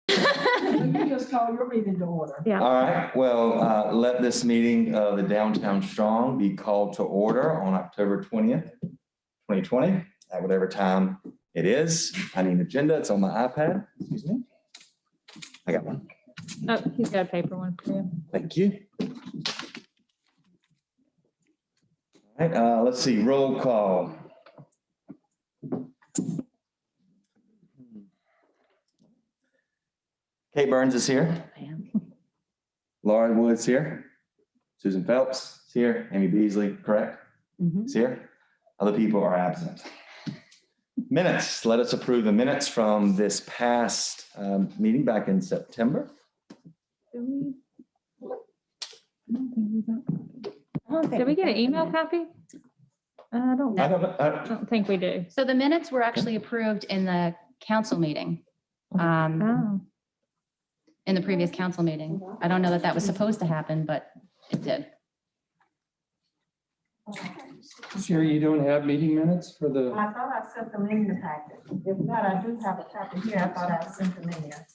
You just call your meeting to order. Yeah. All right, well, let this meeting of the Downtown Strong be called to order on October 20th, 2020, at whatever time it is. I need an agenda. It's on my iPad. Excuse me. I got one. Oh, he's got a paper one for you. Thank you. All right, let's see, roll call. Kate Burns is here. Laura Woods here. Susan Phelps is here. Amy Beasley, correct? Is here. Other people are absent. Minutes. Let us approve the minutes from this past meeting back in September. Did we get an email copy? I don't think we do. So the minutes were actually approved in the council meeting, Oh, in the previous council meeting. I don't know that that was supposed to happen, but it did. Sherry, you don't have meeting minutes for the, I thought I sent them in the packet. If not, I do have a copy here. I thought I sent them in there.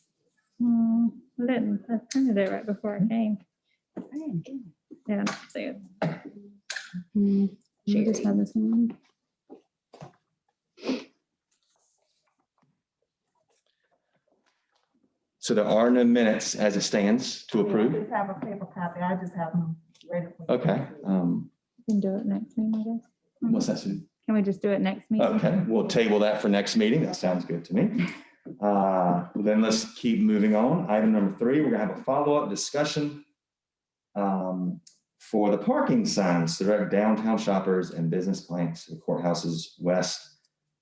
I didn't. I printed it right before I came. Yeah, I don't see it. You just have this one. So there are no minutes as it stands to I approve. just have a paper copy. I just have them ready for you. Okay. We can do it next meeting, I guess. What's that, Sue? Can we just do it next meeting? Okay, we'll table that for next meeting. That sounds good to me. Then let's keep moving on. Item number 3, we're gonna have a follow-up discussion for the parking signs to direct downtown shoppers and business clients to the courthouse's west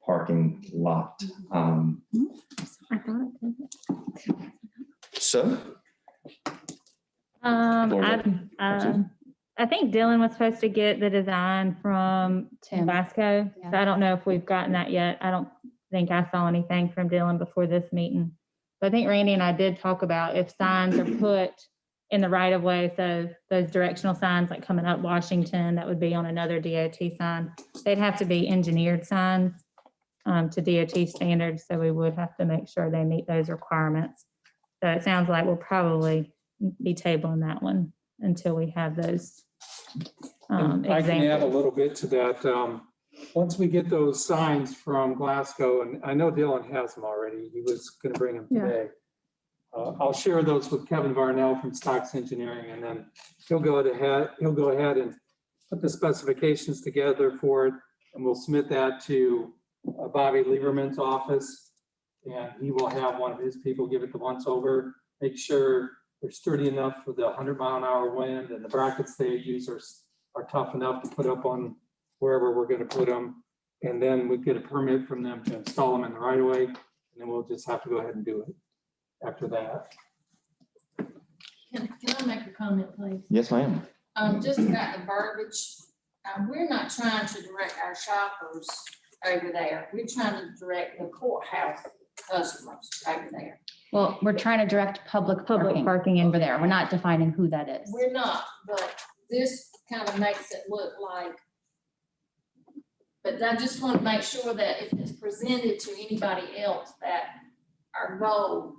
parking lot. I thought it did. So, I think Dylan was supposed to get the design from Tim. Vasco. Yeah. So I don't know if we've gotten that yet. I don't think I saw anything from Dylan before this meeting. But I think Randy and I did talk about if signs are put in the right of way, so those directional signs like coming up Washington, that would be on another DOT sign. They'd have to be engineered signs to DOT standards, so we would have to make sure they meet those requirements. So it sounds like we'll probably be tabling that one until we have those and I can add a examples. little bit to that. Once we get those signs from Glasgow, and I know Dylan has them already, he was gonna bring them Yeah. today. I'll share those with Kevin Varnell from Stocks Engineering, and then he'll go ahead and put the specifications together for it, and we'll submit that to Bobby Lieberman's office, and he will have one of his people give it the once over, make sure they're sturdy enough for the 100-mile-an-hour wind, and the brackets they use are tough enough to put up on wherever we're going to put them. And then we get a permit from them to install them in the right of way, and then we'll just have to go ahead and do it after that. Can I make a comment, please? yes, ma'am. Just about the verbiage, we're not trying to direct our shoppers over there. We're trying to direct the courthouse customers over there. Well, we're trying to direct public parking over there. We're not defining who that is. We're not, but this kind of makes it look like, but I just want to make sure that if it's presented to anybody else, that our goal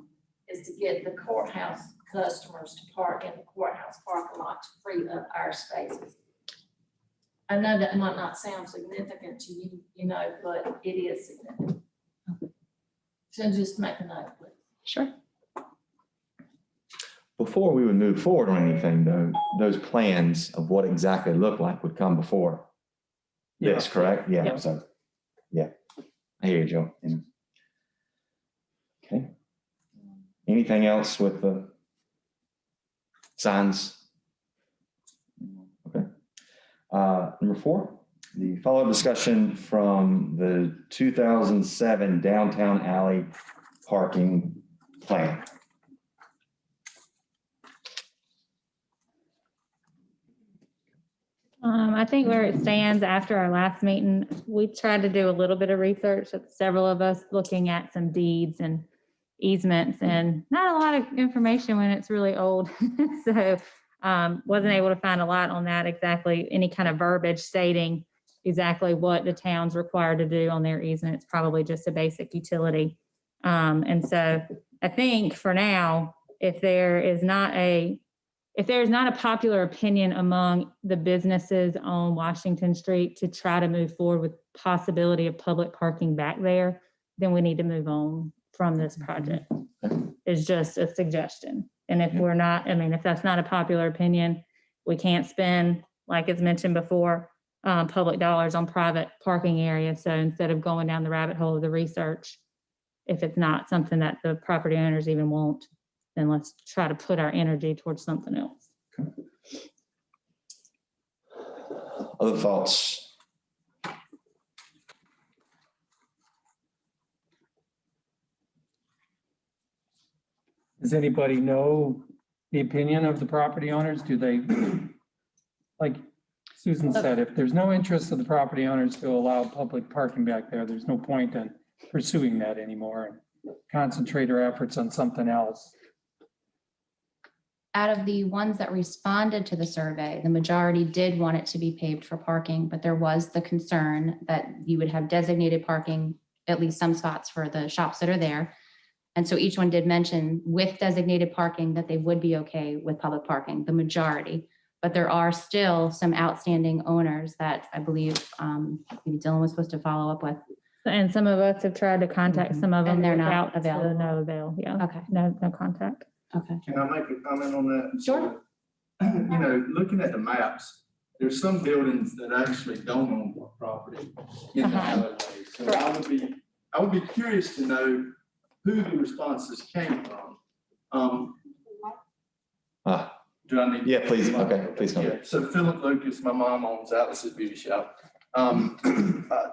is to get the courthouse customers to park in the courthouse parking lot to free up our spaces. I know that might not sound significant to you, you know, but it is significant. So just make a note, please. Sure. Before we would move forward on anything, though, those plans of what exactly it looked like would come before this, correct? Yeah, Yeah. so, yeah. I hear you, Joe. Yeah. Okay. Anything else with the signs? Okay. Number 4, the follow-up discussion from the 2007 downtown alley parking plan. I think where it stands after our last meeting, we tried to do a little bit of research, several of us looking at some deeds and easements, and not a lot of information when it's really old. So wasn't able to find a lot on that exactly, any kind of verbiage stating exactly what the town's required to do on their easement. It's probably just a basic utility. And so I think for now, if there's not a popular opinion among the businesses on Washington Street to try to move forward with possibility of public parking back there, then we need to move on from this project. It's just a suggestion. And if we're not, I mean, if that's not a popular opinion, we can't spend, like it's mentioned before, public dollars on private parking areas. So instead of going down the rabbit hole of the research, if it's not something that the property owners even want, then let's try to put our energy towards something else. Other thoughts? Does anybody know the opinion of the property owners? Do they, like Susan said, if there's no interest of the property owners to allow public parking back there, there's no point in pursuing that anymore and concentrate our efforts on something else. Out of the ones that responded to the survey, the majority did want it to be paved for parking, but there was the concern that you would have designated parking, at least some spots for the shops that are there. And so each one did mention with designated parking that they would be okay with public parking, the majority. But there are still some outstanding owners that I believe maybe Dylan was supposed to follow up with. And some of us have tried to contact some of them. And they're not without, available. No avail, yeah. Okay, No contact. okay. Can I make a comment on that? Sure. You know, looking at the maps, there's some buildings that actually don't own property in the alleyway. So I would be curious to know who the responses came from. Do I need? Yeah, please. Okay, please come. Yeah, so Philip Lucas, my mom owns Atlas's Beauty Shop.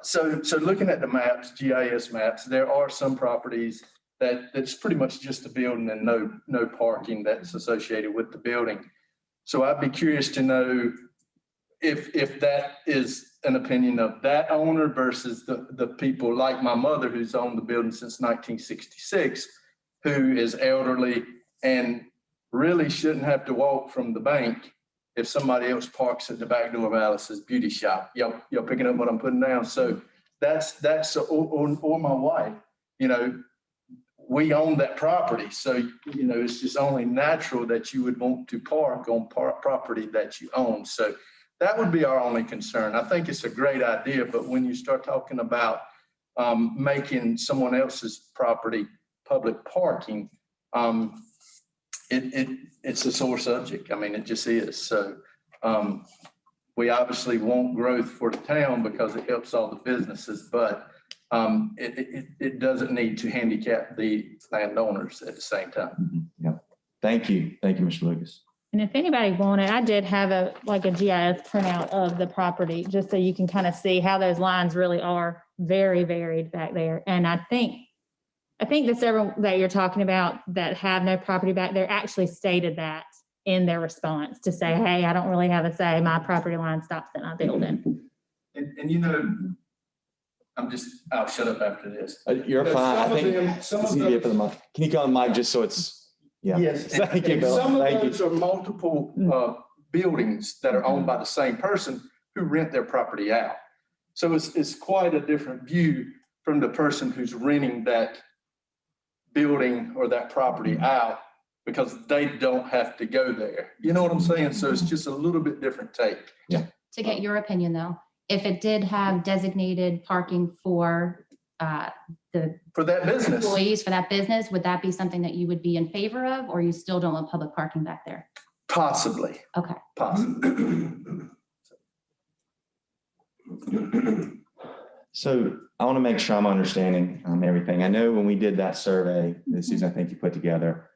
So looking at the maps, GIS maps, there are some properties that's pretty much just a building and no parking that's associated with the building. So I'd be curious to know if that is an opinion of that owner versus the people like my mother who's owned the building since 1966, who is elderly and really shouldn't have to walk from the bank if somebody else parks at the back door of Alice's Beauty Shop. Y'all picking up what I'm putting down? So that's or my wife, you know, we own that property. So, you know, it's just only natural that you would want to park on property that you own. So that would be our only concern. I think it's a great idea, but when you start talking about making someone else's property public parking, it's a sore subject. I mean, it just is. So we obviously want growth for the town because it helps all the businesses, but it doesn't need to handicap the landowners at the same time. Yeah. Thank you. Thank you, Mr. Lucas. And if anybody wanted, I did have a GIS printout of the property, just so you can kind of see how those lines really are very varied back there. And I think the several that you're talking about that have no property back there actually stated that in their response to say, hey, I don't really have a say. My property line stops at my building. And you know, I'll shut up after this. You're fine. I think Some it's of easier for the those, mic. Can you go on mic just so it's, yeah. yes, Thank you, and Bill. some of Thank you. those are multiple buildings that are owned by the same person who rent their property out. So it's quite a different view from the person who's renting that building or that property out because they don't have to go there. You know what I'm saying? So it's just a little bit different take. Yeah. To get your opinion though, if it did have designated parking for For that business, employees for that business, would that be something that you would be in favor of, or you still don't want public parking back there? possibly, Okay. possibly. So I want to make sure I'm understanding everything. I know when we did that survey, this is, I think you put together,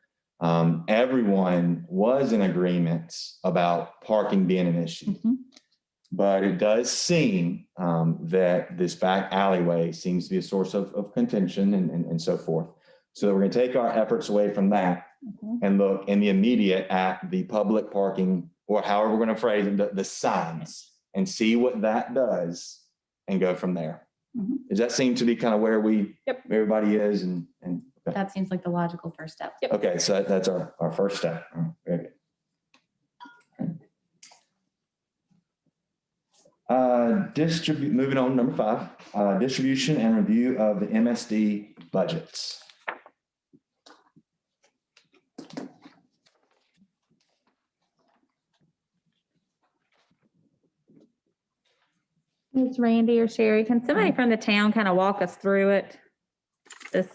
everyone was in agreement about parking being an issue. Mhm. But it does seem that this back alleyway seems to be a source of contention and so forth. So we're going to take our efforts away from that Mhm. and look in the immediate at the public parking, or however we're going to phrase it, the signs, and see what that does and go from there. Mhm. Does that seem to be kind of where everybody is and okay. That seems like the logical first step. Okay, so that's our first step. Very good. Moving on, number 5, distribution and review of the MSD budgets. It's Randy or Sherry. Can somebody from the town kind of walk us through it? This,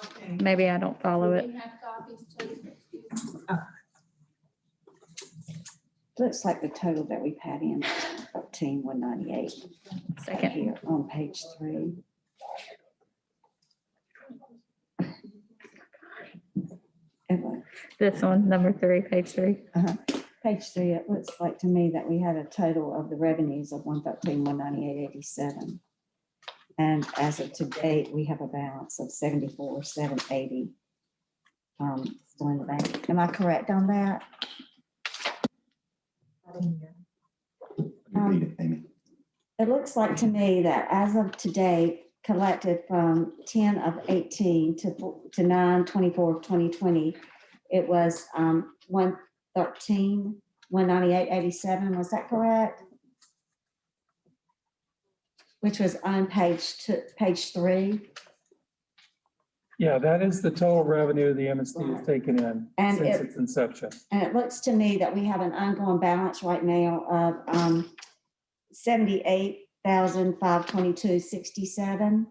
Okay. maybe I don't follow Do it. we have copies too? Looks like the total that we've had in 13,198 Second. here on page 3. This one, number 3, page 3. Page 3, it looks like to me that we had a total of the revenues of 113,198.87. And as of today, we have a balance of 74,780. Still in the bank. Am I correct on that? Repeat it, Amy. It looks like to me that as of today, collected from 10 of 18 to 9/24 of 2020, it was 113,198.87. Was that correct? Which was on page 3. Yeah, that is the total revenue the MSD has taken in And since it- its inception. And it looks to me that we have an ongoing balance right now of 78,522.67.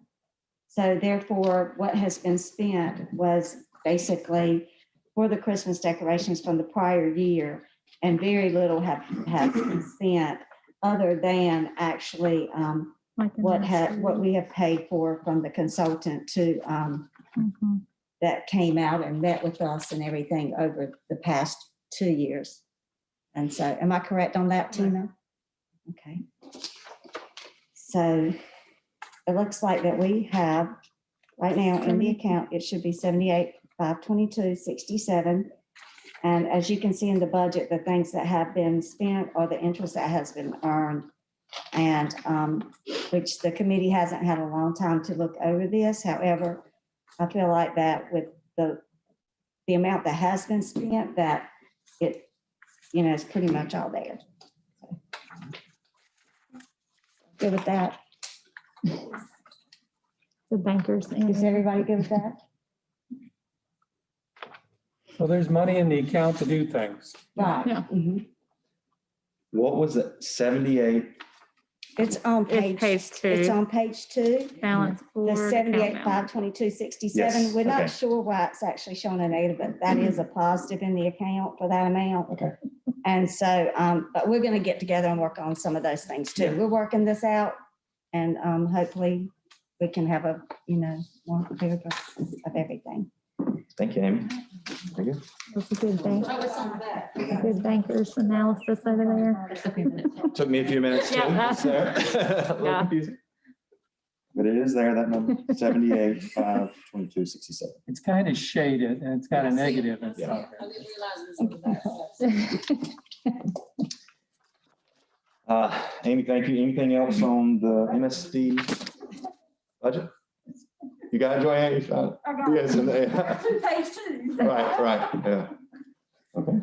So therefore, what has been spent was basically for the Christmas decorations from the prior year, and very little have been spent other than actually what we have paid for from the consultant to that came out and met with us and everything over the past 2 years. And so, am I correct on that, Tina? Okay. So it looks like that we have, right now in the account, it should be 78,522.67. And as you can see in the budget, the things that have been spent or the interest that has been earned. And which the committee hasn't had a long time to look over this. However, I feel like that with the amount that has been spent, that it, is pretty much all there. Good with that? The bankers. Is everybody good with that? So there's money in the account to do things. Right. Yeah. Mhm. What was it? 78? It's on It's page, page it's 2, on page 2. balance The for. 78,522.67. Yes, We're not okay. sure why it's actually showing a negative, but that is a positive in the account for that amount. Okay. And so, but we're gonna get together and work on some of those things too. We're working this out and hopefully we can have a, more clear of everything. Thank you, Amy. Very good. That's a good bank, Show us on that. good bankers analysis over there. Took me a few minutes. too, Yeah, that's- so, a little Yeah. confusing. But it is there, that number, 78,522.67. It's kind of shaded and it's got a negative and Yeah, stuff. I didn't realize it was on the back. Amy, thank you. Anything else on the MSD budget? You got it, Joanne? You found it? I got Yes, and they- Page 2. Right, yeah. Okay.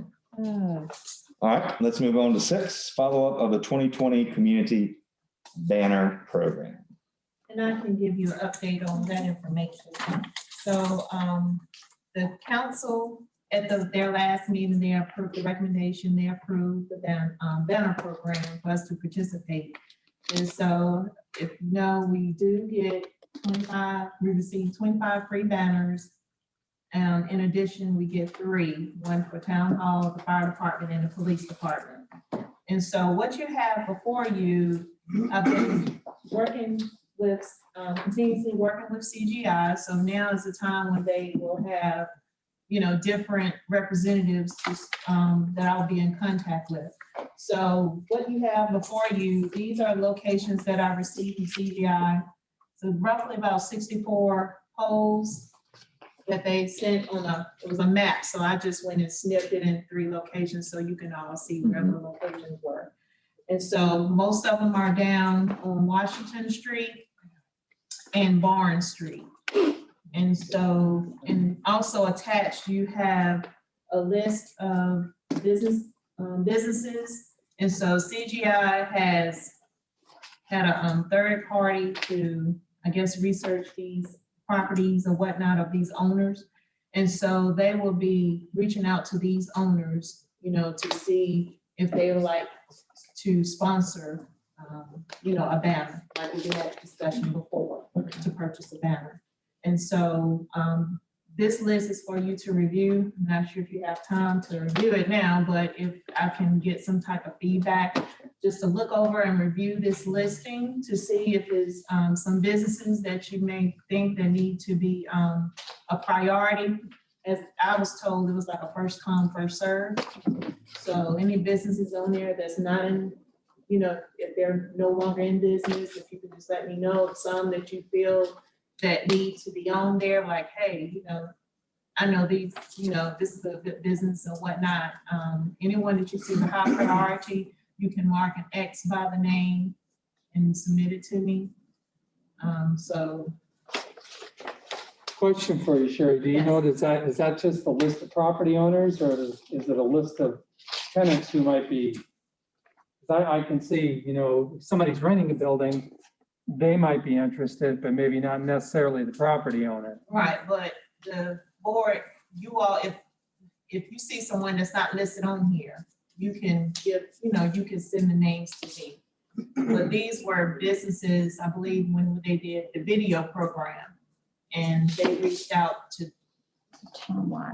All right, let's move on to 6, follow-up of the 2020 Community Banner Program. And I can give you an update on that information. So the council at their last meeting, they approved the recommendation, they approved the banner program for us to participate. And so if you know, we do get 25, we receive 25 free banners. In addition, we get 3, one for town hall, the fire department, and the police department. And so what you have before you, I've been working with, continuously working with CGI. So now is the time when they will have, different representatives that I'll be in contact with. So what you have before you, these are locations that I received from CGI. So roughly about 64 poles that they sent it was a map. So I just went and snipped it in 3 locations so you can all see where the locations were. And so most of them are down on Washington Street and Barnes Street. And so, and also attached, you have a list of businesses. And so CGI has had a third party to, I guess, research these properties or whatnot of these owners. And so they will be reaching out to these owners, to see if they would like to sponsor a banner, like we had a discussion before, to purchase a banner. And so, this list is for you to review. I'm not sure if you have time to review it now, but if I can get some type of feedback, just to look over and review this listing to see if there's some businesses that you may think that need to be a priority. As I was told, it was like a first come, first serve. So any businesses on there that's not in, if they're no longer in business, if you could just let me know some that you feel that need to be on there, like, hey, I know these, this is a good business or whatnot. Anyone that you see the high priority, you can mark an X by the name and submit it to me. So. Question for you, Sherry. Do you Yes. know, is that just a list of property owners, or is it a list of tenants who might be? 'Cause I can see, if somebody's renting a building, they might be interested, but maybe not necessarily the property owner. Right, but the board, you all, if you see someone that's not listed on here, you can give, you can send the names to me. But these were businesses, I believe, when they did the video program, and they reached out to,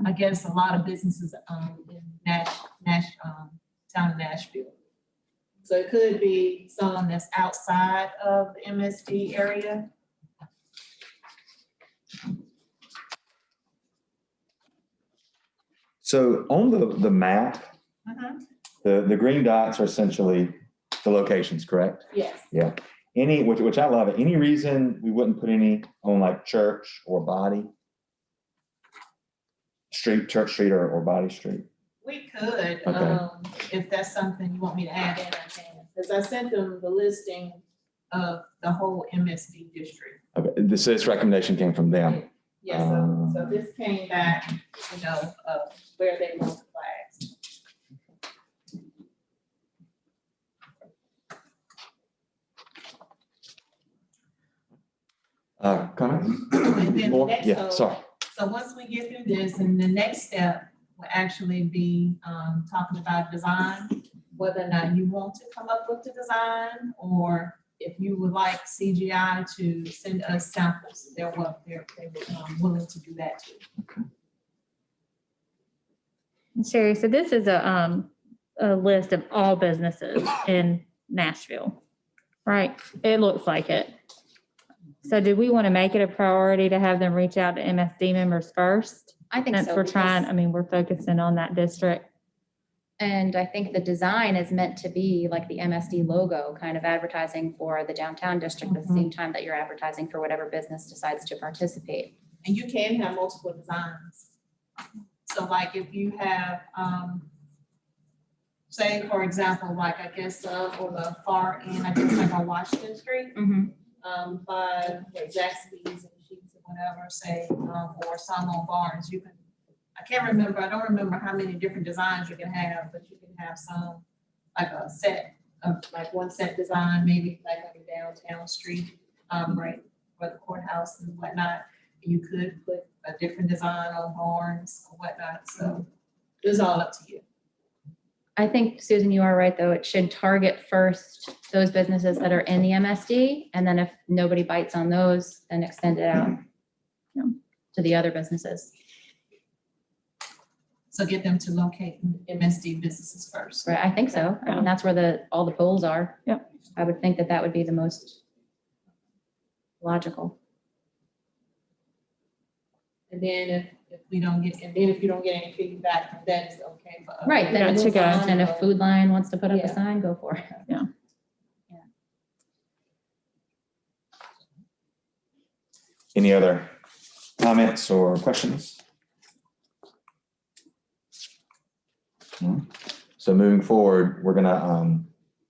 I guess, a lot of businesses in town of Nashville. So it could be someone that's outside of the MSD area. So on the map, the green dots are essentially the locations, correct? Yes. Yeah. Which I love it. Any reason we wouldn't put any on like church or body street, church street or body street? We could, Okay. if that's something you want me to add in, I can. Because I sent them the listing of the whole MSD district. Okay. This recommendation came from them. Yeah, so this came back, where they want the flags. Comments? And then More? next, Yeah, sorry. So once we get through this, and the next step will actually be talking about design, whether or not you want to come up with the design, or if you would like CGI to send us samples, they're willing to do that too. Sherry, so this is a list of all businesses in Nashville, right? It looks like it. So do we want to make it a priority to have them reach out to MSD members first? I think Since so. we're because- trying, we're focusing on that district. And I think the design is meant to be like the MSD logo, kind of advertising for the downtown district at the same time that you're advertising for whatever business decides to participate. And you can have multiple designs. So like if you have, say, for example, like I guess on the far end, I guess like on Washington Street, by Zaxby's and Sheets or whatever, say, or some on Barnes, you can, I don't remember how many different designs you can have, but you can have some, like a set of, like one set design, maybe like on a downtown street, right, for the courthouse and whatnot. You could put a different design on Barnes or whatnot, so it's all up to you. I think, Susan, you are right, though. It should target first those businesses that are in the MSD, and then if nobody bites on those, then extend it out to the other businesses. So get them to locate MSD businesses first. Right, I think so. I mean, that's where all the polls are. Yep. I would think that would be the most logical. And then if we don't get, and then if you don't get any feedback from that, it's okay for us. Right, then Yeah, it's to go. fine, and if Food Line wants to put up a Yeah. sign, go for it. Any other comments or questions? No? So moving forward, we're gonna,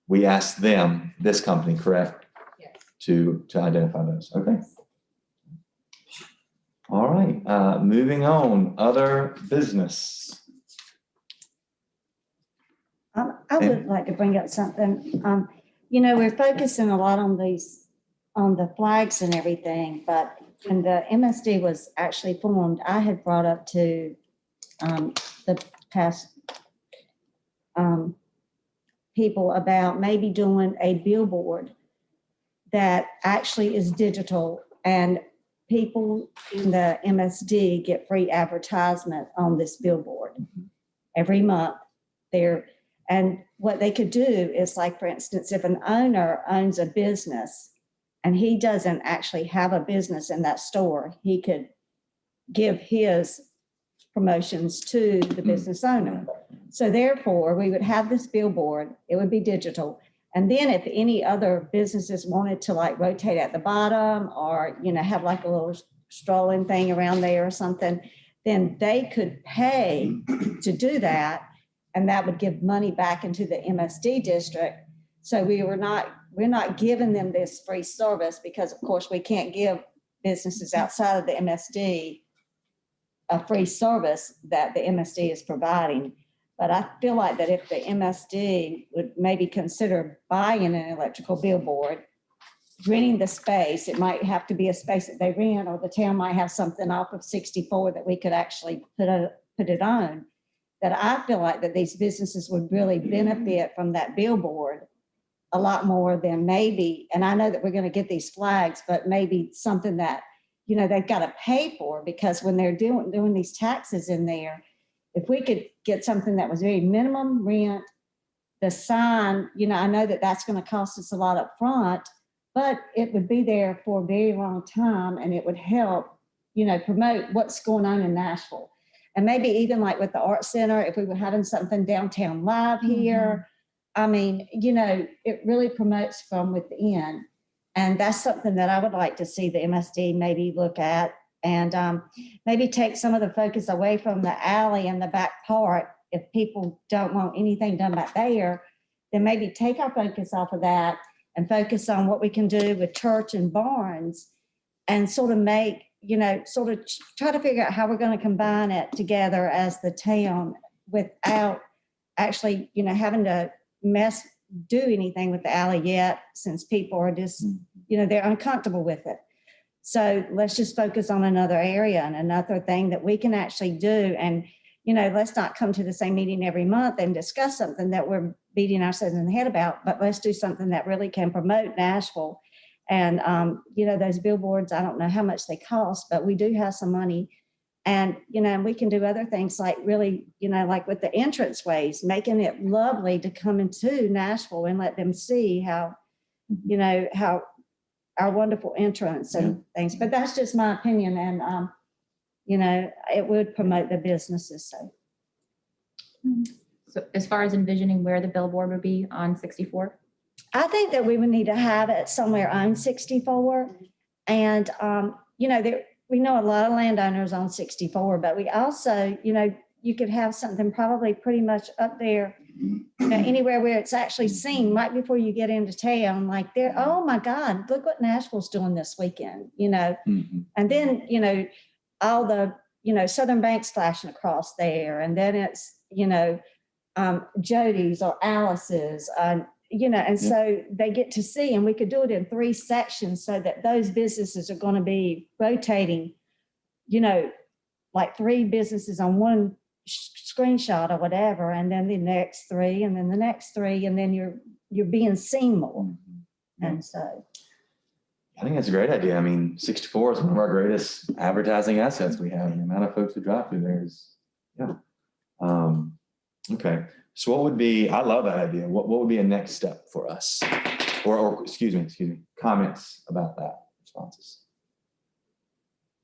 we asked them, this company, correct? Yes. To identify those, okay. All right, moving on, other business. I would like to bring up something. We're focusing a lot on the flags and everything, but when the MSD was actually formed, I had brought up to the past people about maybe doing a billboard that actually is digital, and people in the MSD get free advertisement on this billboard every month there. And what they could do is, like, for instance, if an owner owns a business and he doesn't actually have a business in that store, he could give his promotions to the business owner. So therefore, we would have this billboard, it would be digital. And then if any other businesses wanted to like rotate at the bottom, or, you know, have like a little strolling thing around there or something, then they could pay to do that. And that would give money back into the MSD district. So we're not giving them this free service, because of course we can't give businesses outside of the MSD a free service that the MSD is providing. But I feel like that if the MSD would maybe consider buying an electrical billboard, renting the space, it might have to be a space that they rent, or the town might have something off of 64 that we could actually put it on. That I feel like that these businesses would really benefit from that billboard a lot more than maybe, and I know that we're going to get these flags, but maybe something that, you know, they've got to pay for, because when they're doing these taxes in there, if we could get something that was very minimum rent, the sign, you know, I know that that's going to cost us a lot up front, but it would be there for a very long time, and it would help, you know, promote what's going on in Nashville. And maybe even like with the art center, if we were having something downtown live here, I mean, you know, it really promotes from within. And that's something that I would like to see the MSD maybe look at, and maybe take some of the focus away from the alley and the back part. If people don't want anything done back there, then maybe take our focus off of that and focus on what we can do with church and barns, and sort of make, you know, sort of try to figure out how we're going to combine it together as the town without actually, you know, having to do anything with the alley yet, since people are just, you know, they're uncomfortable with it. So let's just focus on another area and another thing that we can actually do. And, you know, let's not come to the same meeting every month and discuss something that we're beating ourselves in the head about, but let's do something that really can promote Nashville. And, you know, those billboards, I don't know how much they cost, but we do have some money. And, you know, we can do other things like really, you know, like with the entranceways, making it lovely to come into Nashville and let them see how, you know, how our wonderful entrance and things. But that's just my opinion. And, you know, it would promote the businesses. So as far as envisioning where the billboard would be on 64? I think that we would need to have it somewhere on 64. And, you know, we know a lot of landowners on 64, but we also, you know, you could have something probably pretty much up there, you know, anywhere where it's actually seen right before you get into town, like there, oh my God, look what Nashville's doing this weekend, you know. And then, you know, all the, you know, Southern Bank's flashing across there. And then it's, you know, Jody's or Alice's, you know, and so they get to see, and we could do it in 3 sections so that those businesses are going to be rotating, you know, like 3 businesses on one screenshot or whatever, and then the next 3, and then the next 3, and then you're being seen more. And so I think that's a great idea. I mean, 64 is one of our greatest advertising assets we have. The amount of folks who drive through there is, okay. So what would be, I love that idea. What would be a next step for us? Or excuse me, comments about that, responses?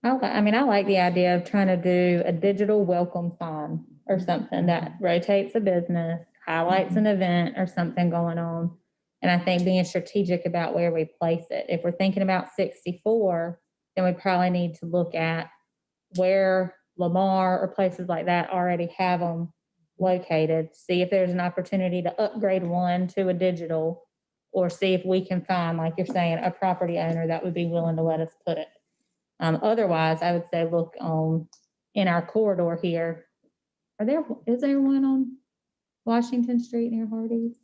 I mean, I like the idea of trying to do a digital welcome sign or something that rotates a business, highlights an event or something going on. And I think being strategic about where we place it. If we're thinking about 64, then we probably need to look at where Lamar or places like that already have them located, see if there's an opportunity to upgrade one to a digital, or see if we can find, like you're saying, a property owner that would be willing to let us put it. Otherwise, I would say look in our corridor here. Is there one on Washington Street near Hardee's?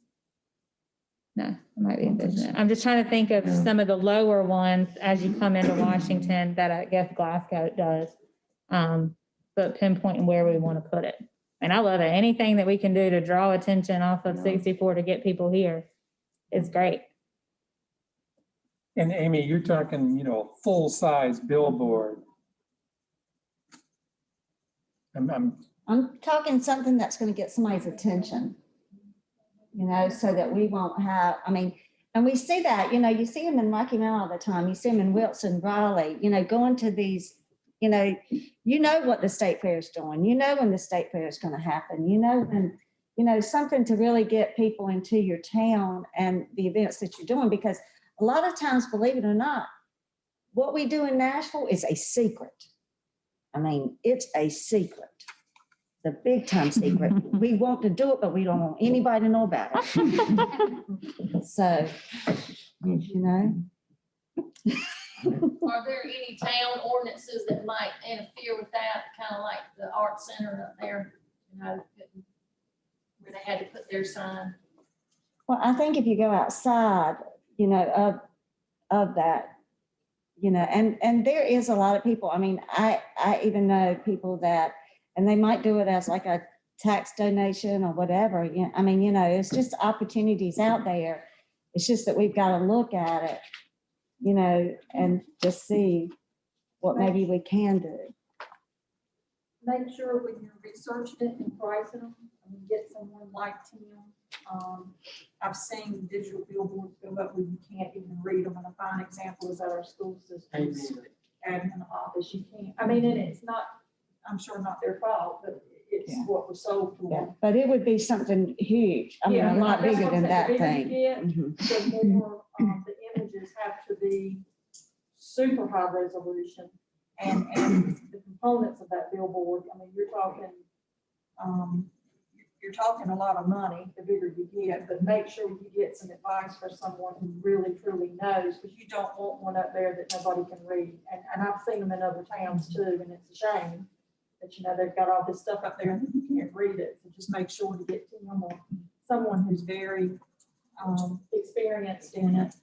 No, I might be envisioning it. I'm just trying to think of some of the lower ones as you come into Washington that I guess Glasgow does, but pinpointing where we want to put it. And I love it. Anything that we can do to draw attention off of 64 to get people here is great. And Amy, you're talking, full-size billboard. I'm talking something that's gonna get somebody's attention. So that we won't have, and we see that, you see them in Rocky Mount all the time. You see them in Wilson, Raleigh, going to these, what the state fair is doing, when the state fair is gonna happen, when, something to really get people into your town and the events that you're doing, because a lot of times, believe it or not, what we do in Nashville is a secret. It's a secret. The big time secret. We want to do it, but we don't want anybody to know about it. So, Are there any town ordinances that might interfere with that, kind of like the art center up there, where they had to put their sign? Well, I think if you go outside, of that, and there is a lot of people, I even know people that, and they might do it as like a tax donation or whatever. It's just opportunities out there. It's just that we've got to look at it, and just see what maybe we can do. Make sure when you're researching it and pricing them, get someone like Tim. I've seen digital billboards go up where you can't even read them. And a fine example is at our school system's admin office. You can't, and it's not, I'm sure not their fault, but it's what was sold for. Yeah, but it would be something huge. A lot that's bigger what I'm than saying. that The bigger thing. you get, the more, the images have to be super high resolution. And the components of that billboard, you're talking a lot of money, the bigger you get, but make sure you get some advice for someone who really, truly knows, because you don't want one up there that nobody can read. And I've seen them in other towns too, and it's a shame that, they've got all this stuff up there and you can't read it. So just make sure to get to them or someone who's very experienced in it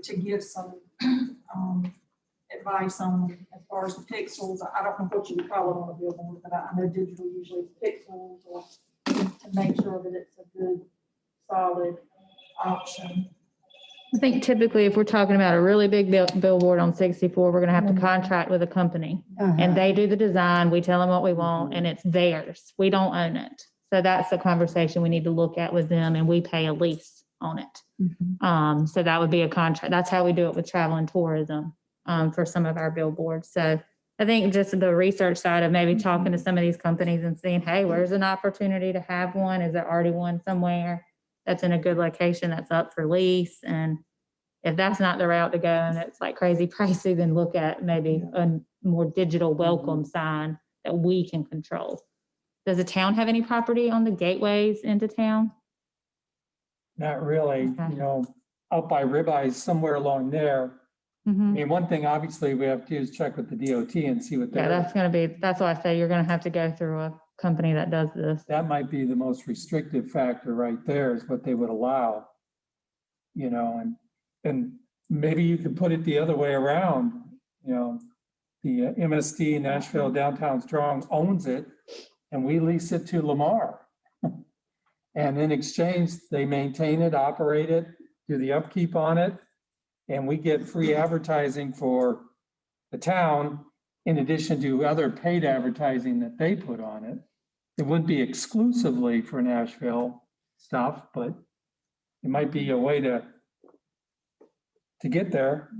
to give some advice on as far as the pixels. I don't know what you would call it on a billboard, but I know digital usually is pixels, or to make sure that it's a good, solid option. I think typically if we're talking about a really big billboard on 64, we're gonna have to contract with a company. And they do the design, we tell them what we want, and it's theirs. We don't own it. So that's the conversation we need to look at with them, and we pay a lease on it. So that would be a contract. That's how we do it with travel and tourism for some of our billboards. So I think just the research side of maybe talking to some of these companies and seeing, hey, where's an opportunity to have one? Is there already one somewhere that's in a good location that's up for lease? And if that's not the route to go and it's like crazy pricey, then look at maybe a more digital welcome sign that we can control. Does the town have any property on the gateways into town? Not really, Okay. Out by Ribeyes, somewhere along there. One thing obviously we have to do is check with the DOT and see what Yeah, that's why I say you're gonna have to go through a company that does this. that might be the most restrictive factor right there, is what they would allow. And maybe you could put it the other way around, the MSD Nashville Downtown Strong owns it and we lease it to Lamar. And in exchange, they maintain it, operate it, do the upkeep on it, and we get free advertising for the town in addition to other paid advertising that they put on it. It wouldn't be exclusively for Nashville stuff, but it might be a way to get there.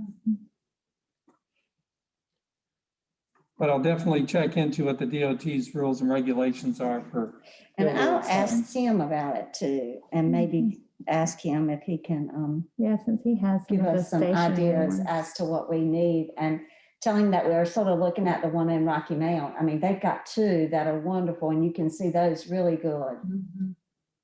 But I'll definitely check into what the DOT's rules and regulations are for. And I'll billboard signs. ask Tim about it too, and maybe ask him if he can Yeah, since he has some give of the us some stationary ideas ones. as to what we need, and tell him that we're sort of looking at the one in Rocky Mount. They've got two that are wonderful, and you can see those really good.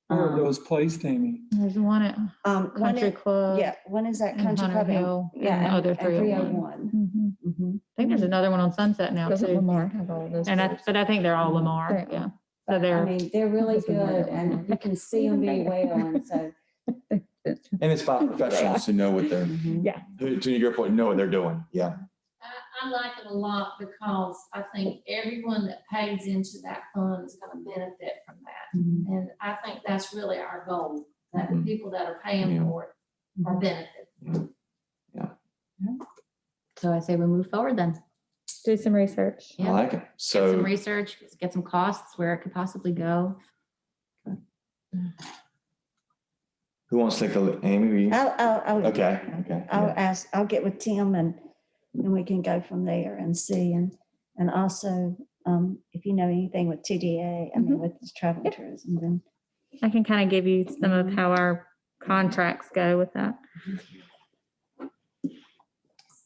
Where are those placed, Amy? There's one at One Country is- Club. Yeah, one is that and Country Hunter Club. Hill, Yeah, and the other and 301. 301. Mhm. I think there's another one on Sunset now Doesn't too. Lamar have all of those? And groups? but I think they're all Lamar, They are. yeah. So But, they're, they're really Doesn't matter. good, and you can see them very well, and so. And it's by professionals who know what they're, Mhm. to your point, know what they're doing. Yeah. I like it a lot because I think everyone that pays into that fund is gonna benefit from that. And I think that's really our goal, that the people that are paying Yeah. for it are benefiting. So I say we move forward then. Do some research. I Yeah. like it. Get some So, research, get some costs where it could possibly go. who wants to take the, lead? Amy, will you? I'll Okay, okay. I'll yeah. ask, I'll get with Tim and we can go from there and see. And also, if you know anything with TDA, I mean, with this travel and tourism, then. I can kind of give you some of how our contracts go with that.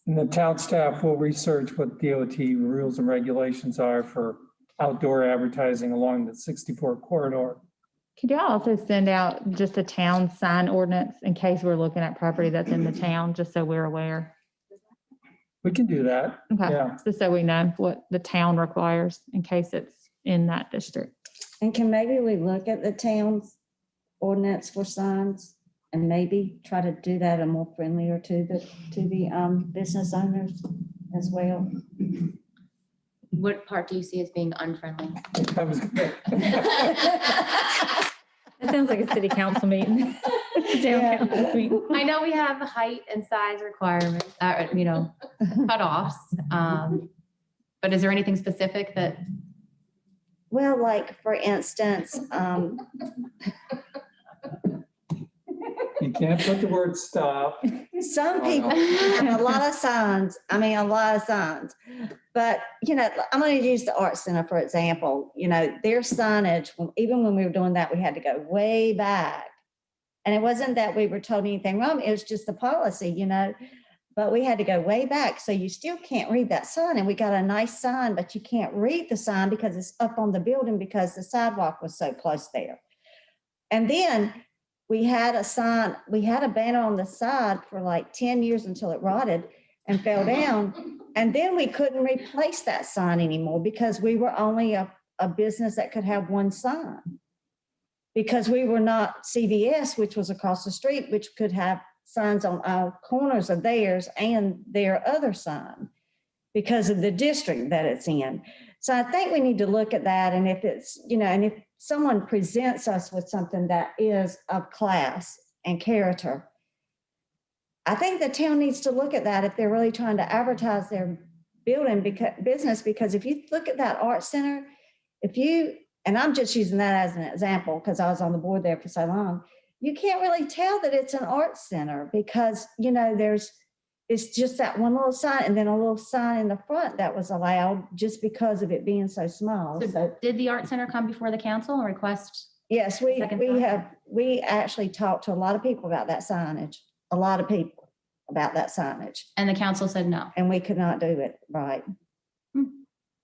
And the town staff will research what DOT rules and regulations are for outdoor advertising along the 64 corridor. Could y'all also send out just a town sign ordinance in case we're looking at property that's in the town, just so we're aware? We can do that. Okay, Yeah. just so we know what the town requires in case it's in that district. And can maybe we look at the town's ordinance for signs and maybe try to do that a more friendlier to the business owners as well? What part do you see as being unfriendly? That was good. It sounds like a city council meeting. Town council meeting. I know we have height and size requirements, cutoffs. But is there anything specific that, Well, like, for instance, You can't put the word stop. some Oh, people have a lot of signs, but, I'm going to use the art center, for example, their signage, even when we were doing that, we had to go way back. And it wasn't that we were told anything wrong, it was just the policy, but we had to go way back. So you still can't read that sign. And we got a nice sign, but you can't read the sign because it's up on the building because the sidewalk was so close there. And then we had a banner on the side for like 10 years until it rotted and fell down. And then we couldn't replace that sign anymore because we were only a business that could have one sign. Because we were not CVS, which was across the street, which could have signs on all corners of theirs and their other sign because of the district that it's in. So I think we need to look at that. And if it's, and if someone presents us with something that is of class and character, I think the town needs to look at that if they're really trying to advertise their business, because if you look at that art center, and I'm just using that as an example because I was on the board there for so long, you can't really tell that it's an art center because, it's just that one little sign and then a little sign in the front that was allowed just because of it being so small. So did the art center come before the council and request? yes, Second thought? we actually talked to a lot of people about that signage, And the council said no. and we could not do it right.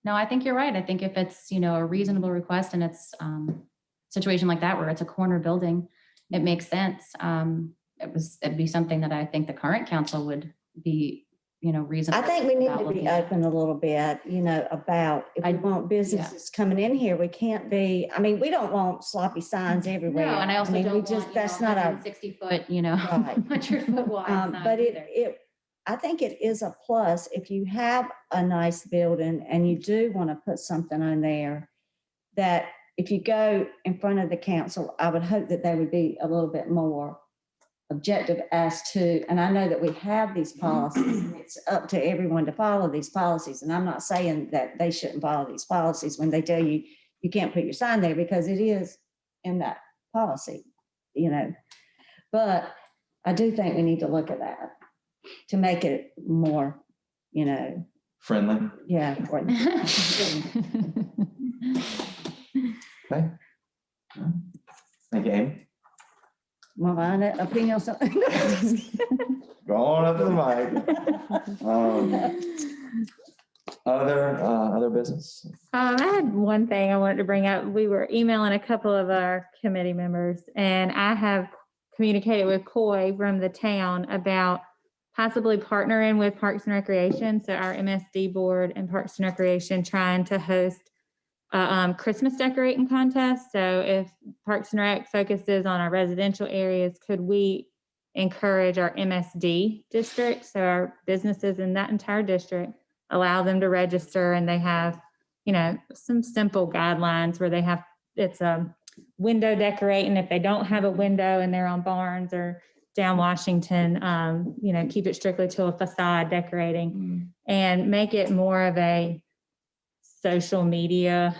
No, I think you're right. I think if it's, a reasonable request and it's a situation like that where it's a corner building, it makes sense. It'd be something that I think the current council would be, reasonable. I think we need about to be looking at. open a little bit, about if we want businesses coming in here, we can't be, we don't want sloppy signs everywhere. No, and I also mean, we don't just want, that's not our, 60-foot, Right. 100-foot wide sign but either. I think it is a plus if you have a nice building and you do want to put something on there, that if you go in front of the council, I would hope that they would be a little bit more objective as to, and I know that we have these policies and it's up to everyone to follow these policies. And I'm not saying that they shouldn't follow these policies when they tell you, you can't put your sign there because it is in that policy, but I do think we need to look at that to make it more, Friendly. yeah. Okay. Thank you, Amy. My opinion on something. Go on up to the mic. Other business? I had one thing I wanted to bring up. We were emailing a couple of our committee members, and I have communicated with Coy from the town about possibly partnering with Parks and Recreation. So our MSD board and Parks and Recreation trying to host a Christmas decorating contest. So if Parks and Rec focuses on our residential areas, could we encourage our MSD district, so our businesses in that entire district, allow them to register, and they have, you know, some simple guidelines where they have, it's a window decorating. If they don't have a window and they're on Barnes or down Washington, you know, keep it strictly to a facade decorating and make it more of a social media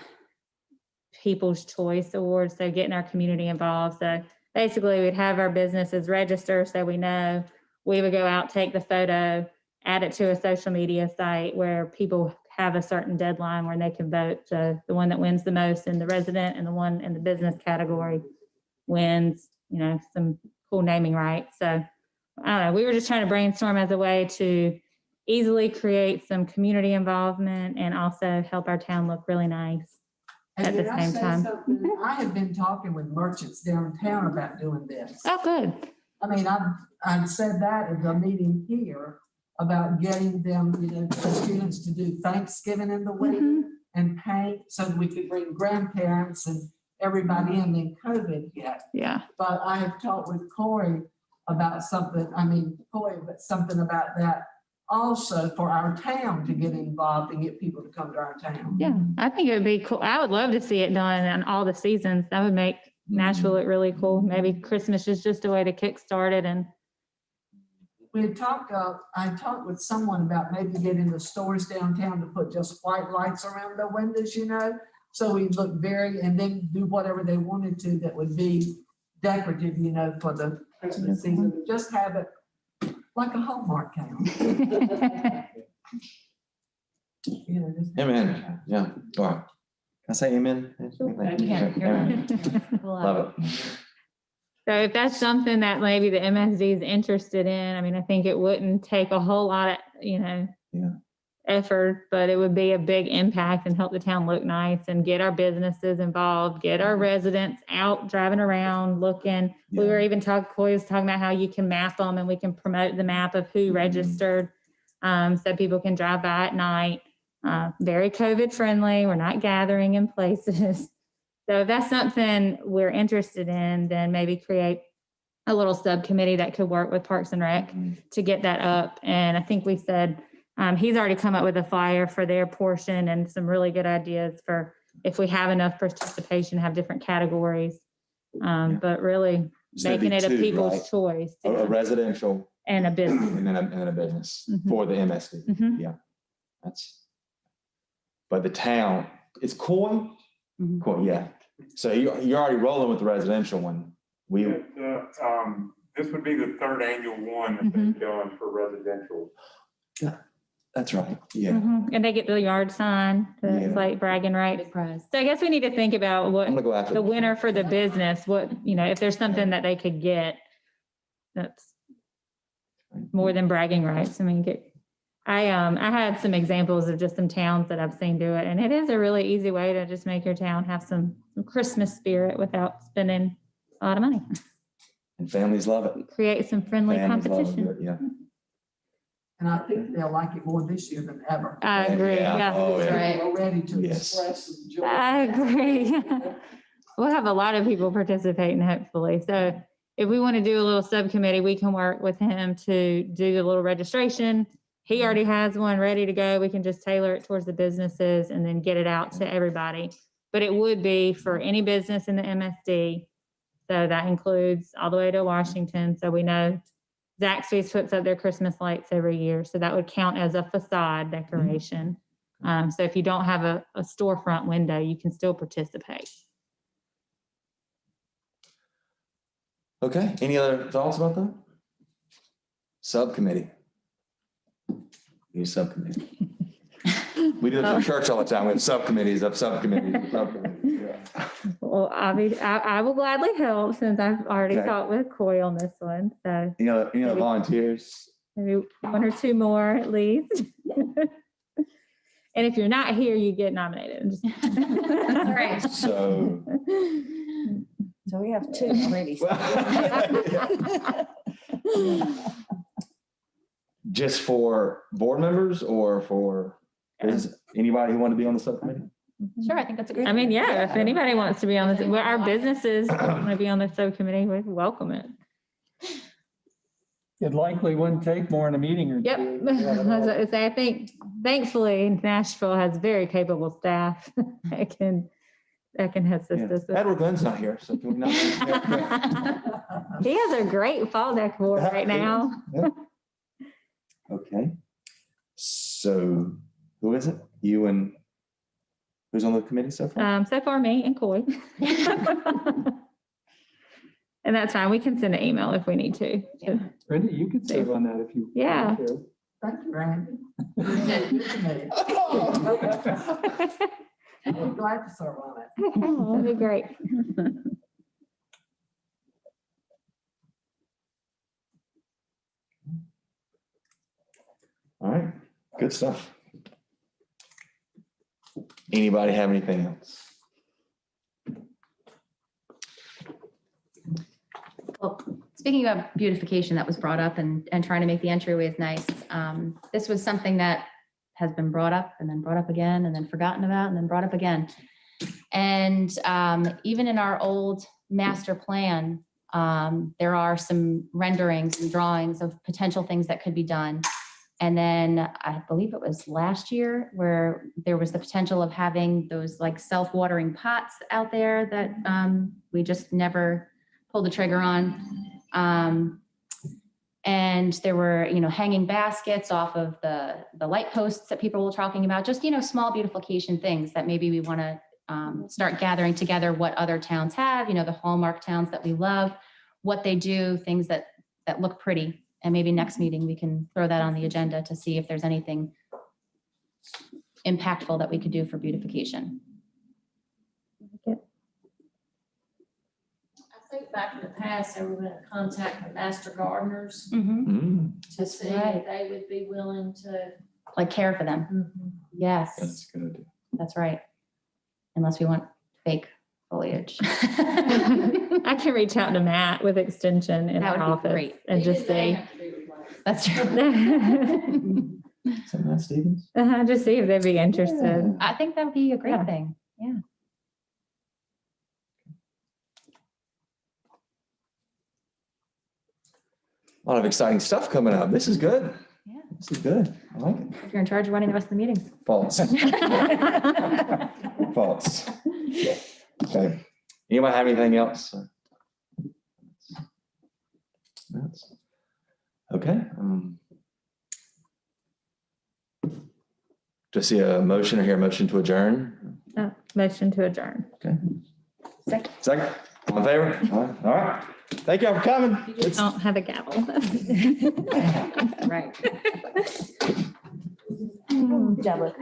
People's Choice Award. So getting our community involved. So basically we'd have our businesses register so we know. We would go out, take the photo, add it to a social media site where people have a certain deadline where they can vote. So the one that wins the most in the resident and the one in the business category wins, you know, some cool naming rights. So I don't know, we were just trying to brainstorm as a way to easily create some community involvement and also help our town look really nice at the same time. I have been talking with merchants downtown about doing this. Oh, good. I mean, I've said that at the meeting here about getting them, you know, the students to do Thanksgiving in the winter and paint so that we could bring grandparents and everybody in, then COVID hit. Yeah. But I have talked with Corey about something, but something about that also for our town to get involved and get people to come to our town. Yeah, I think it would be cool. I would love to see it done in all the seasons. That would make Nashville look really cool. Maybe Christmas is just a way to kickstart it. And We had talked, I talked with someone about maybe getting the stores downtown to put just white lights around the windows, you know, so we look and then do whatever they wanted to that would be decorative, you know, for the Christmas season. Just have it like a Hallmark town. You know, just- Amen. Yeah. All right. Can I say amen? Amen. Love it. so if that's something that maybe the MSD is interested in, I mean, I think it wouldn't take a whole lot of, you know, effort, but it would be a big impact and help the town look nice and get our businesses involved, get our residents out driving around looking. We were even talking about how you can map them and we can promote the map of who registered, so people can drive by at night. Very COVID friendly. We're not gathering in places. So if that's something we're interested in, then maybe create a little subcommittee that could work with Parks and Rec to get that up. And I think we said, he's already come up with a flyer for their portion and some really good ideas for if we have enough participation, have different categories. But really So it'd be making it a two, people's right? choice. A residential And a business. and then a business Mhm. for the MSD. Mhm. Yeah. But the town, it's Coy? Mhm. Coy, yeah. So you're already rolling with the residential one. This would be the third annual one that they've done for residential. That's right. Yeah. Mhm. And they get the yard sign, it's like bragging rights. Big prize. So I guess we need to think about what I'm gonna go after the winner for the business, what, you know, if there's something that they could get that's more than bragging rights. I mean, I had some examples of just some towns that I've seen do it, and it is a really easy way to just make your town have some Christmas spirit without spending a lot of money. And families love it. Create some friendly Families love competition. it, yeah. And I think they'll like it more this year than ever. I agree, yeah. Oh, yeah. Right. We're ready to Yes. express some joy. I agree. We'll have a lot of people participating, hopefully. So if we want to do a little subcommittee, we can work with him to do the little registration. He already has one ready to go. We can just tailor it towards the businesses and then get it out to everybody. But it would be for any business in the MSD. So that includes all the way to Washington. So we know Zaxby's puts up their Christmas lights every year. So that would count as a facade decoration. So if you don't have a storefront window, you can still participate. Okay, any other thoughts about that? Subcommittee. Need a subcommittee. We do this in church all the time. We have subcommittees of subcommittees. Of subcommittees. Yeah. Well, I will gladly help since I've already Okay. talked with Coy on this one. So Any other volunteers? maybe one or two more at least. And if you're not here, you get nominated. That's right. So. So we have two already. Just for board members or for anybody who want to be on the subcommittee? Sure, I think that's a great. I mean, yeah, if anybody wants to be on this, well, our businesses want to be on the subcommittee, we welcome it. It likely wouldn't take more than a meeting or two. Yep. I think thankfully Nashville has very capable staff that can assist us. with Edward Glenn's not here, so can we not? He has a great fall deck board right now. Okay. So who is it? You and who's on the committee so far? So far, me and Coy. And that's fine. We can send an email if we need to. Brenda, you could serve on that if you. Yeah. want to. Thank you, Randy. I'm glad to serve on it. That'd be great. All right, good stuff. Anybody have anything else? Well, speaking of beautification that was brought up and trying to make the entryways nice, this was something that has been brought up and then brought up again and then forgotten about and then brought up again. And even in our old master plan, there are some renderings and drawings of potential things that could be done. And then I believe it was last year where there was the potential of having those like self-watering pots out there that we just never pulled the trigger on. And there were, hanging baskets off of the light posts that people were talking about, just, small beautification things that maybe we want to start gathering together what other towns have, the hallmark towns that we love, what they do, things that look pretty. And maybe next meeting, we can throw that on the agenda to see if there's anything impactful that we could do for beautification. I think back in the past, they were going to contact the master gardeners to see if they would be willing to. Like care for them. Yes, That's good. that's right. Unless we want fake foliage. I can reach out to Matt with Extension in That the would be office great. and just They say, have to be replaced. That's true. Is that Matt Stevens? just see if they'd be interested. I think that would be a great Yeah. thing. Yeah. A lot of exciting stuff coming up. This is good. Yeah. This is good. I like it. If you're in charge of running the rest of the meetings. False. False. Okay. Anybody have anything else? Okay. Do I see a motion or hear a motion to adjourn? Motion to adjourn. Okay. Second. All in favor? All right. Thank y'all for coming. You just don't have a gavel. Right. Jealous.